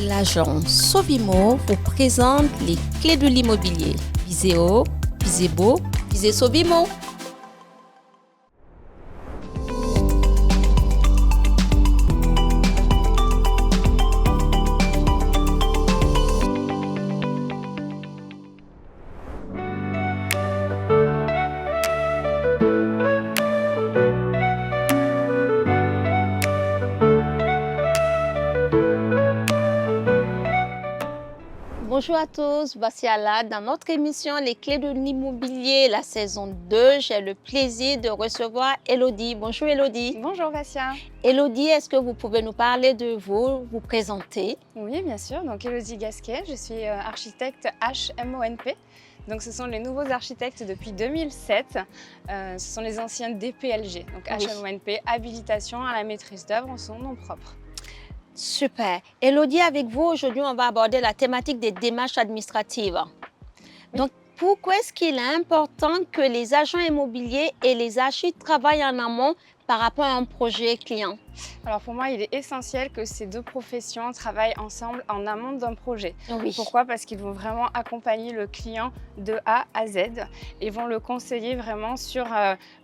L'agence Sovimo vous présente les clés de l'immobilier. Visez haut, visez beau, visez Sovimo. Bonjour à tous, voici Ala dans notre émission Les clés de l'immobilier, la saison 2. J'ai le plaisir de recevoir Elodie. Bonjour Elodie. Bonjour Vassia. Elodie, est-ce que vous pouvez nous parler de vous présenter? Oui, bien sûr. Donc Elodie Gasquet, je suis architecte HMONP. Donc ce sont les nouveaux architectes depuis 2007. Ce sont les anciens DPLG. Donc HMONP, habilitation à la maîtrise d'œuvre en son nom propre. Super. Elodie, avec vous, aujourd'hui, on va aborder la thématique des démarches administratives. Oui. Donc, pourquoi est-ce qu'il est important que les agents immobiliers et les architectes travaillent en amont par rapport à un projet client? Alors pour moi, il est essentiel que ces deux professions travaillent ensemble en amont d'un projet. Oui. Pourquoi? Parce qu'ils vont vraiment accompagner le client de A à Z et vont le conseiller vraiment sur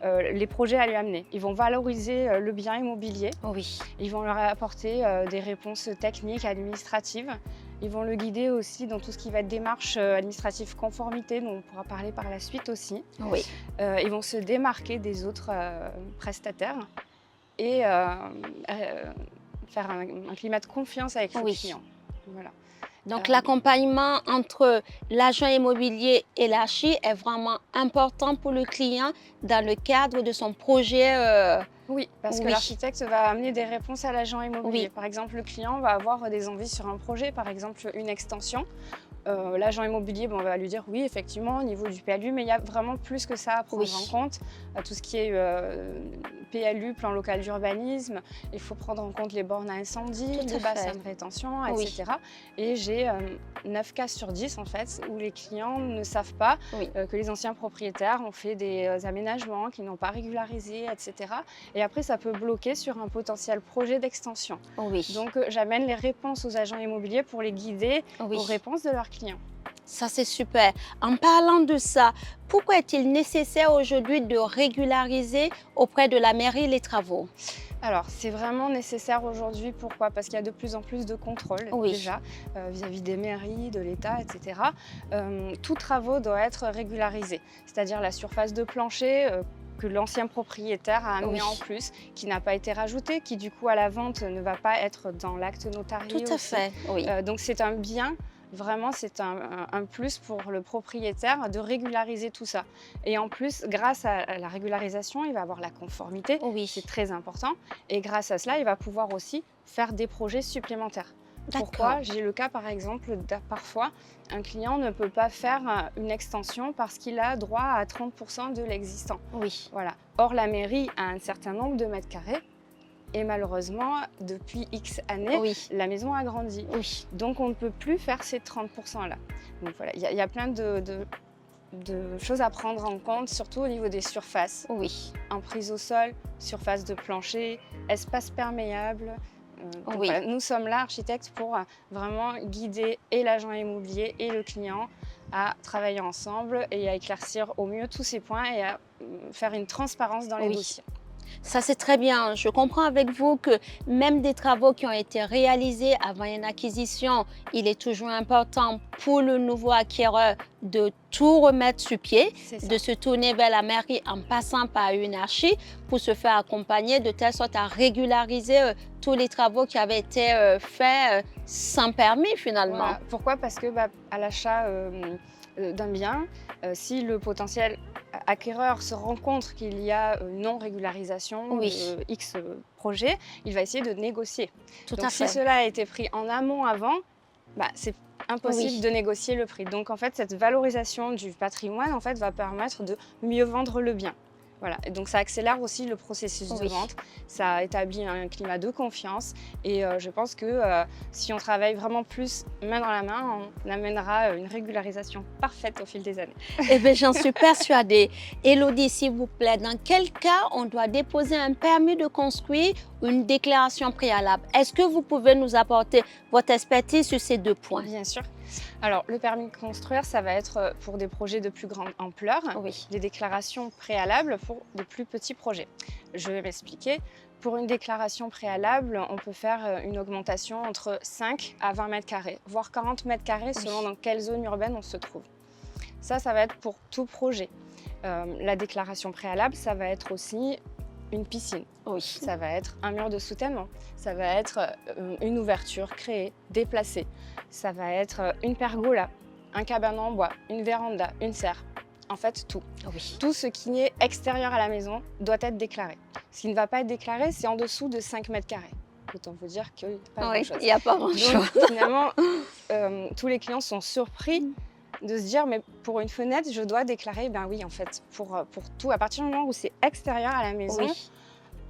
les projets à lui amener. Ils vont valoriser le bien immobilier. Oui. Ils vont leur apporter des réponses techniques, administratives. Ils vont le guider aussi dans tout ce qui va être démarche administrative conformité, dont on pourra parler par la suite aussi. Oui. Ils vont se démarquer des autres prestataires et faire un climat de confiance avec le client. Voilà. Donc, l'accompagnement entre l'agent immobilier et l'archi est vraiment important pour le client dans le cadre de son projet. Oui, parce que l'architecte va amener des réponses à l'agent immobilier. Par exemple, le client va avoir des envies sur un projet, par exemple une extension. L'agent immobilier va lui dire oui, effectivement, au niveau du PLU, mais il y a vraiment plus que ça à prendre en compte. Tout ce qui est PLU, plan local d'urbanisme, il faut prendre en compte les bornes à incendie, les bassins de rétention, etc. Et j'ai 9 cas sur 10 en fait, où les clients ne savent pas que les anciens propriétaires ont fait des aménagements qu'ils n'ont pas régularisés, etc. Et après, ça peut bloquer sur un potentiel projet d'extension. Donc, j'amène les réponses aux agents immobiliers pour les guider aux réponses de leurs clients. Ça, c'est super. En parlant de ça, pourquoi est-il nécessaire aujourd'hui de régulariser auprès de la mairie les travaux? Alors, c'est vraiment nécessaire aujourd'hui. Pourquoi? Parce qu'il y a de plus en plus de contrôles déjà vis-à-vis des mairies, de l'État, etc. Tout travaux doit être régularisé, c'est-à-dire la surface de plancher que l'ancien propriétaire a amené en plus, qui n'a pas été rajouté, qui du coup à la vente ne va pas être dans l'acte notarié. Tout à fait, donc c'est un bien. Vraiment, c'est un plus pour le propriétaire de régulariser tout ça. Et en plus, grâce à la régularisation, il va avoir la conformité, c'est très important. Et grâce à cela, il va pouvoir aussi faire des projets supplémentaires. Pourquoi? J'ai le cas, par exemple, parfois, un client ne peut pas faire une extension parce qu'il a droit à 30% de l'existant. Voilà. Or, la mairie a un certain nombre de mètres carrés. Et malheureusement, depuis X années, la maison a grandi. Donc, on ne peut plus faire ces 30%-là. Donc voilà, il y a plein de choses à prendre en compte, surtout au niveau des surfaces. Emprise au sol, surface de plancher, espace perméable. Voilà, nous sommes là, architectes, pour vraiment guider et l'agent immobilier et le client à travailler ensemble et à éclaircir au mieux tous ces points et à faire une transparence dans les dossiers. Ça, c'est très bien. Je comprends avec vous que même des travaux qui ont été réalisés avant une acquisition, il est toujours important pour le nouveau acquéreur de tout remettre sur pied, de se tourner vers la mairie en passant par une archi pour se faire accompagner de telle sorte à régulariser tous les travaux qui avaient été faits sans permis finalement. Voilà. Pourquoi? Parce que à l'achat d'un bien, si le potentiel acquéreur se rend compte qu'il y a non-régularisation de X projet, il va essayer de négocier. Donc si cela a été pris en amont avant, c'est impossible de négocier le prix. Donc en fait, cette valorisation du patrimoine va permettre de mieux vendre le bien. Voilà, et donc ça accélère aussi le processus de vente, ça établit un climat de confiance et je pense que si on travaille vraiment plus main dans la main, on amènera une régularisation parfaite au fil des années. Eh bien, j'en suis persuadée. Élodie, s'il vous plaît, dans quel cas on doit déposer un permis de construire ou une déclaration préalable? Est-ce que vous pouvez nous apporter votre expertise sur ces 2 points? Bien sûr. Alors, le permis de construire, ça va être pour des projets de plus grande ampleur, les déclarations préalables pour de plus petits projets. Je vais m'expliquer. Pour une déclaration préalable, on peut faire une augmentation entre 5 à 20 mètres carrés, voire 40 mètres carrés selon dans quelle zone urbaine on se trouve. Ça va être pour tout projet. La déclaration préalable, ça va être aussi une piscine. Ça va être un mur de soutènement. Ça va être une ouverture créée, déplacée. Ça va être une pergola, un cabanon en bois, une véranda, une serre. En fait, tout. Tout ce qui est extérieur à la maison doit être déclaré. Ce qui ne va pas être déclaré, c'est en dessous de 5 mètres carrés. Autant vous dire qu'il n'y a pas grand-chose. Il n'y a pas grand-chose. Donc, finalement, tous les clients sont surpris de se dire, mais pour une fenêtre, je dois déclarer. Ben oui, en fait, pour tout, à partir du moment où c'est extérieur à la maison,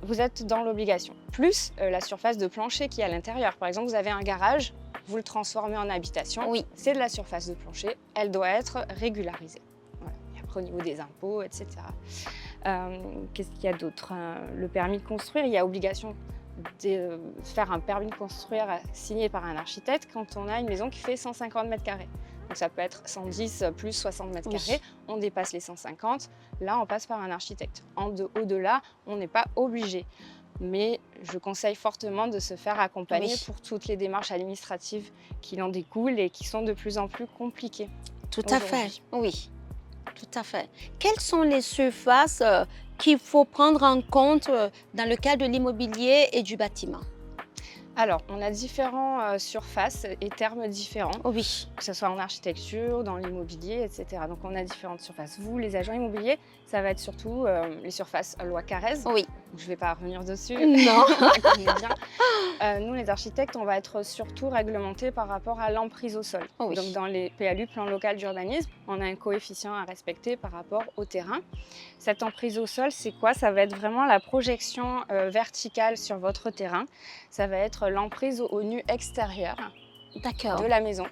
vous êtes dans l'obligation. Plus la surface de plancher qui est à l'intérieur. Par exemple, vous avez un garage, vous le transformez en habitation. C'est de la surface de plancher, elle doit être régularisée. Voilà. Et après, au niveau des impôts, etc. Qu'est-ce qu'il y a d'autre? Le permis de construire, il y a obligation de faire un permis de construire signé par un architecte quand on a une maison qui fait 150 mètres carrés. Donc ça peut être 110 plus 60 mètres carrés, on dépasse les 150, là on passe par un architecte. Au-delà, on n'est pas obligé. Mais je conseille fortement de se faire accompagner pour toutes les démarches administratives qui en découlent et qui sont de plus en plus compliquées. Tout à fait, oui, tout à fait. Quelles sont les surfaces qu'il faut prendre en compte dans le cas de l'immobilier et du bâtiment? Alors, on a différentes surfaces et termes différents, que ce soit en architecture, dans l'immobilier, etc. Donc, on a différentes surfaces. Vous, les agents immobiliers, ça va être surtout les surfaces loi Carrez. Je ne vais pas revenir dessus. Non. Nous, les architectes, on va être surtout réglementés par rapport à l'emprise au sol. Donc, dans les PLU, plan local d'urbanisme, on a un coefficient à respecter par rapport au terrain. Cette emprise au sol, c'est quoi? Ça va être vraiment la projection verticale sur votre terrain. Ça va être l'emprise au nu extérieur de la maison.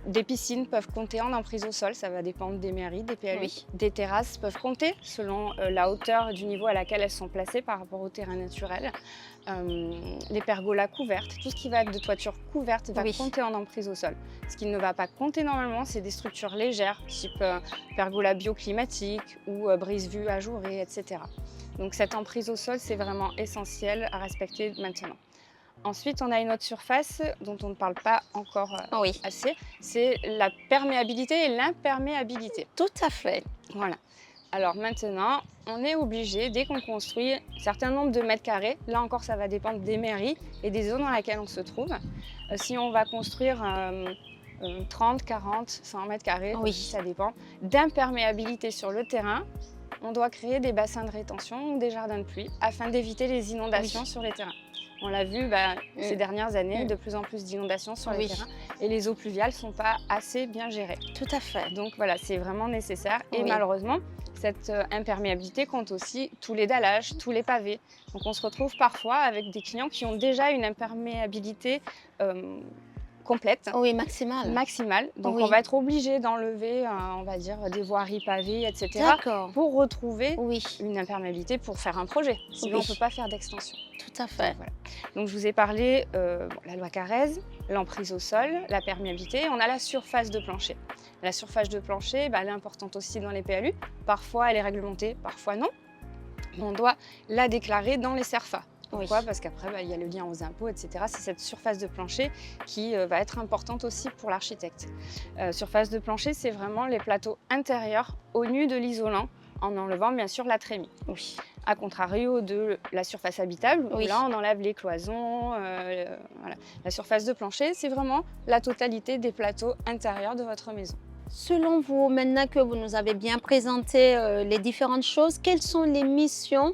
Des piscines peuvent compter en emprise au sol, ça va dépendre des mairies, des PLU. Des terrasses peuvent compter selon la hauteur du niveau à laquelle elles sont placées par rapport au terrain naturel. Les pergolas couvertes, tout ce qui va être de toiture couverte va compter en emprise au sol. Ce qui ne va pas compter normalement, c'est des structures légères, type pergola bioclimatique ou brise-vue ajourée, etc. Donc cette emprise au sol, c'est vraiment essentiel à respecter maintenant. Ensuite, on a une autre surface dont on ne parle pas encore assez, c'est la perméabilité et l'imperméabilité. Tout à fait. Voilà. Alors maintenant, on est obligé, dès qu'on construit un certain nombre de mètres carrés, là encore ça va dépendre des mairies et des zones dans lesquelles on se trouve. Si on va construire 30, 40, 100 mètres carrés, ça dépend, d'imperméabilité sur le terrain, on doit créer des bassins de rétention ou des jardins de pluie afin d'éviter les inondations sur les terrains. On l'a vu ces dernières années, de plus en plus d'inondations sur les terrains et les eaux pluviales ne sont pas assez bien gérées. Tout à fait. Donc voilà, c'est vraiment nécessaire et malheureusement, cette imperméabilité compte aussi tous les dallages, tous les pavés. Donc on se retrouve parfois avec des clients qui ont déjà une imperméabilité complète. Maximale. Donc on va être obligé d'enlever, on va dire, des voiries pavées, etc. pour retrouver une imperméabilité pour faire un projet. Sinon on ne peut pas faire d'extension. Tout à fait. Voilà. Donc je vous ai parlé la loi Carrez, l'emprise au sol, la perméabilité. On a la surface de plancher. La surface de plancher, elle est importante aussi dans les PLU. Parfois elle est réglementée, parfois non. On doit la déclarer dans les CERFA. Pourquoi? Parce qu'après, il y a le lien aux impôts, etc. C'est cette surface de plancher qui va être importante aussi pour l'architecte. Surface de plancher, c'est vraiment les plateaux intérieurs au nu de l'isolant, en enlevant bien sûr la trémie. A contrario de la surface habitable, où là on enlève les cloisons. Voilà. La surface de plancher, c'est vraiment la totalité des plateaux intérieurs de votre maison. Selon vous, maintenant que vous nous avez bien présenté les différentes choses, quelles sont les missions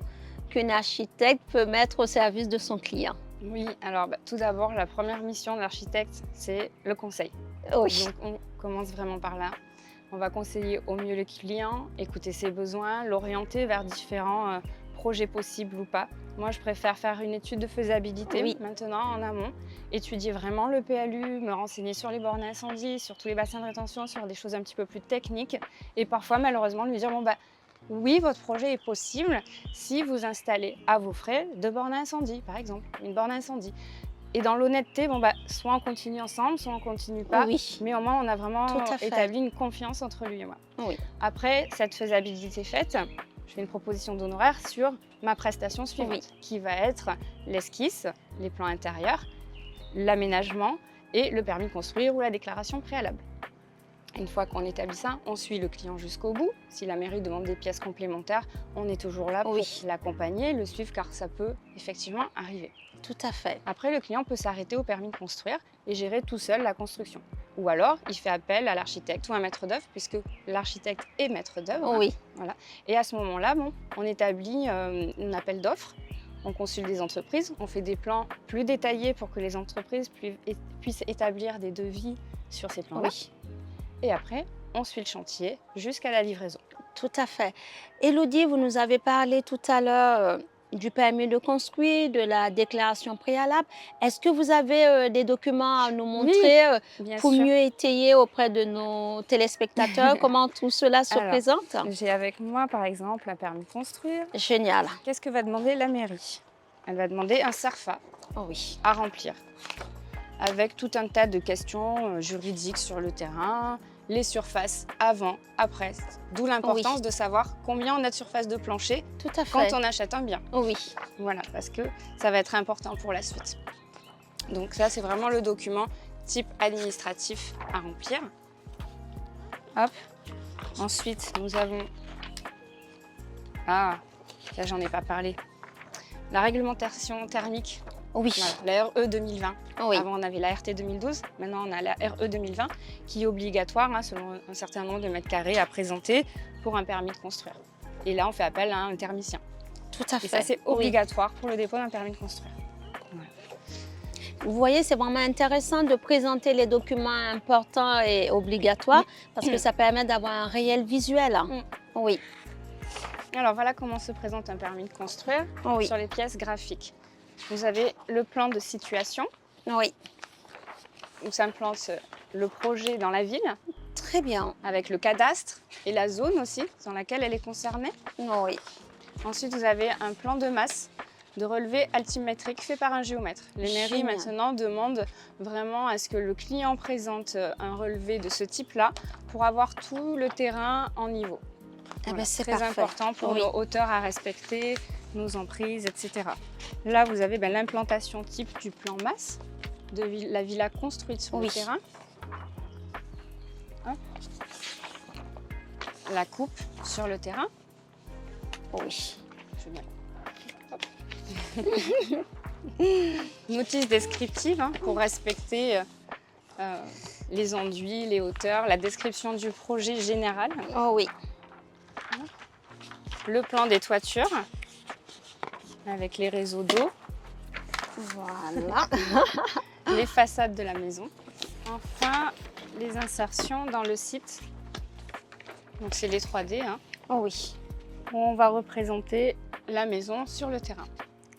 qu'un architecte peut mettre au service de son client? Oui, alors tout d'abord, la première mission de l'architecte, c'est le conseil. Donc on commence vraiment par là. On va conseiller au mieux le client, écouter ses besoins, l'orienter vers différents projets possibles ou pas. Moi, je préfère faire une étude de faisabilité maintenant en amont, étudier vraiment le PLU, me renseigner sur les bornes à incendie, sur tous les bassins de rétention, sur des choses un petit peu plus techniques. Et parfois, malheureusement, lui dire, bon, bah, oui, votre projet est possible si vous installez à vos frais 2 bornes à incendie, par exemple, une borne à incendie. Et dans l'honnêteté, bon, bah, soit on continue ensemble, soit on continue pas. Mais au moins, on a vraiment établi une confiance entre lui et moi. Après, cette faisabilité faite, je fais une proposition d'honoraire sur ma prestation suivante, qui va être l'esquisse, les plans intérieurs, l'aménagement et le permis de construire ou la déclaration préalable. Une fois qu'on établit ça, on suit le client jusqu'au bout. Si la mairie demande des pièces complémentaires, on est toujours là pour l'accompagner, le suivre, car ça peut effectivement arriver. Tout à fait. Après, le client peut s'arrêter au permis de construire et gérer tout seul la construction. Ou alors, il fait appel à l'architecte ou à un maître d'œuvre, puisque l'architecte est maître d'œuvre. Voilà. Et à ce moment-là, bon, on établit un appel d'offres, on consulte des entreprises, on fait des plans plus détaillés pour que les entreprises puissent établir des devis sur ces plans-là. Et après, on suit le chantier jusqu'à la livraison. Tout à fait. Élodie, vous nous avez parlé tout à l'heure du permis de construire, de la déclaration préalable. Est-ce que vous avez des documents à nous montrer pour mieux étayer auprès de nos téléspectateurs comment tout cela se présente? J'ai avec moi, par exemple, un permis de construire. Génial. Qu'est-ce que va demander la mairie? Elle va demander un CERFA à remplir, avec tout un tas de questions juridiques sur le terrain, les surfaces avant, après. D'où l'importance de savoir combien on a de surface de plancher quand on achète un bien. Voilà, parce que ça va être important pour la suite. Donc ça, c'est vraiment le document type administratif à remplir. Hop. Ensuite, nous avons... Ah, là, j'en ai pas parlé. La réglementation thermique. Voilà, la RE 2020. Avant, on avait la RT 2012. Maintenant, on a la RE 2020 qui est obligatoire selon un certain nombre de mètres carrés à présenter pour un permis de construire. Et là, on fait appel à un thermicien. Tout à fait. Et ça, c'est obligatoire pour le dépôt d'un permis de construire. Voilà. Vous voyez, c'est vraiment intéressant de présenter les documents importants et obligatoires parce que ça permet d'avoir un réel visuel. Alors, voilà comment se présente un permis de construire sur les pièces graphiques. Vous avez le plan de situation. Où s'implante le projet dans la ville. Très bien. Avec le cadastre et la zone aussi dans laquelle elle est concernée. Ensuite, vous avez un plan de masse de relevé altimétrique fait par un géomètre. Les mairies maintenant demandent vraiment à ce que le client présente un relevé de ce type-là pour avoir tout le terrain en niveau. Voilà, c'est très important pour nos hauteurs à respecter, nos emprises, etc. Là, vous avez l'implantation type du plan masse de la villa construite sur le terrain. Hop. La coupe sur le terrain. Notice descriptive pour respecter les enduits, les hauteurs, la description du projet général. Le plan des toitures avec les réseaux d'eau. Voilà. Les façades de la maison. Enfin, les insertions dans le site. Donc, c'est les 3D. Où on va représenter la maison sur le terrain.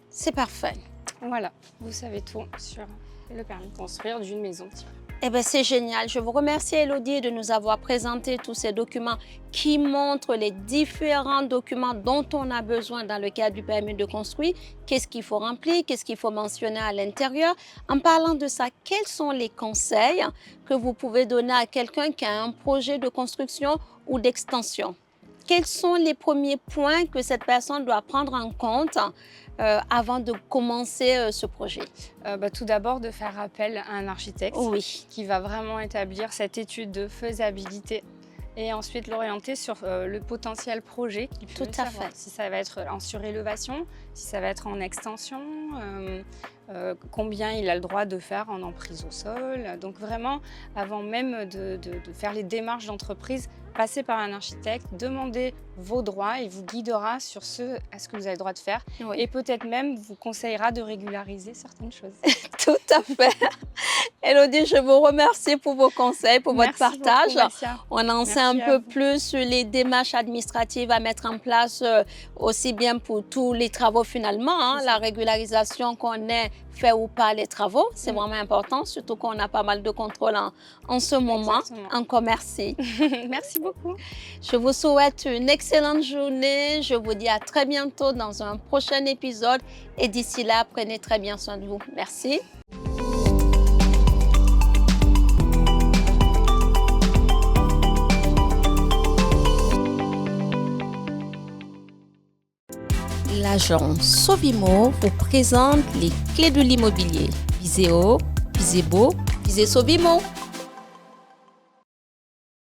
C'est parfait. Voilà, vous savez tout sur le permis de construire d'une maison type. Eh bien, c'est génial. Je vous remercie, Élodie, de nous avoir présenté tous ces documents qui montrent les différents documents dont on a besoin dans le cadre du permis de construire. Qu'est-ce qu'il faut remplir, qu'est-ce qu'il faut mentionner à l'intérieur. En parlant de ça, quels sont les conseils que vous pouvez donner à quelqu'un qui a un projet de construction ou d'extension? Quels sont les premiers points que cette personne doit prendre en compte avant de commencer ce projet? Tout d'abord, de faire appel à un architecte qui va vraiment établir cette étude de faisabilité et ensuite l'orienter sur le potentiel projet qu'il peut avoir. Si ça va être en surélévation, si ça va être en extension, combien il a le droit de faire en emprise au sol. Donc vraiment, avant même de faire les démarches d'entreprise, passez par un architecte, demandez vos droits, il vous guidera sur ce que vous avez le droit de faire et peut-être même vous conseillera de régulariser certaines choses. Tout à fait. Elodie, je vous remercie pour vos conseils, pour votre partage. On en sait un peu plus sur les démarches administratives à mettre en place, aussi bien pour tous les travaux finalement, hein, la régularisation qu'on ait fait ou pas les travaux, c'est vraiment important, surtout qu'on a pas mal de contrôles en ce moment. Encore merci. Merci beaucoup. Je vous souhaite une excellente journée. Je vous dis à très bientôt dans un prochain épisode. Et d'ici là, prenez très bien soin de vous. Merci. L'agence Sovimo vous présente les clés de l'immobilier. Visez haut, visez beau, visez Sovimo.